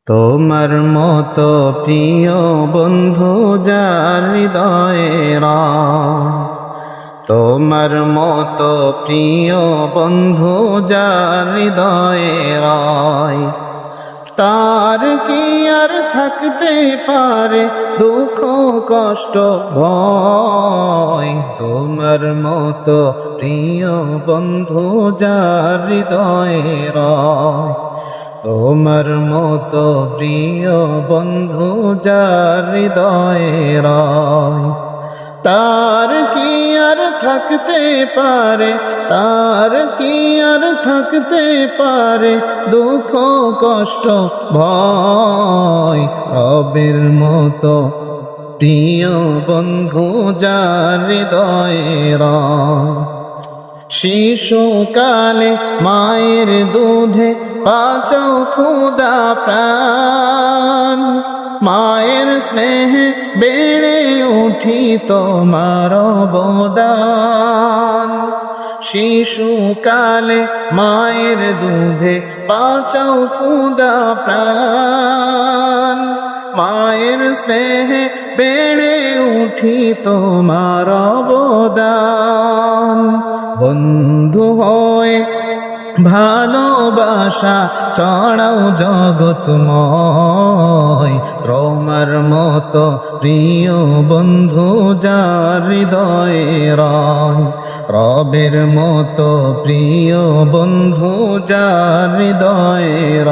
তোমার মতো প্রিয় বন্ধু যার হৃদয়ের, তোমার মতো প্রিয় বন্ধু যার হৃদয়ের, তার কি আর থাকতে পারে দুঃখ কষ্ট ভয়। তোমার মতো প্রিয় বন্ধু যার হৃদয়ের, তোমার মতো প্রিয় বন্ধু যার হৃদয়ের, তার কি আর থাকতে পারে, তার কি আর থাকতে পারে দুঃখ কষ্ট ভয়। রবের মতো প্রিয় বন্ধু যার হৃদয়ের, শিশুকালে মায়ের দুধে বাঁচাও খোদা প্রাণ, মায়ের স্নেহে বেড়ে উঠি তোমার অবদান। শিশুকালে মায়ের দুধে বাঁচাও খোদা প্রাণ, মায়ের স্নেহে বেড়ে উঠি তোমার অবদান। বন্ধু হয়ে ভালোবাসা ছড়াও জগৎময়, তোমার মতো প্রিয় বন্ধু যার হৃদয়ের, রবের মতো প্রিয় বন্ধু যার হৃদয়ের।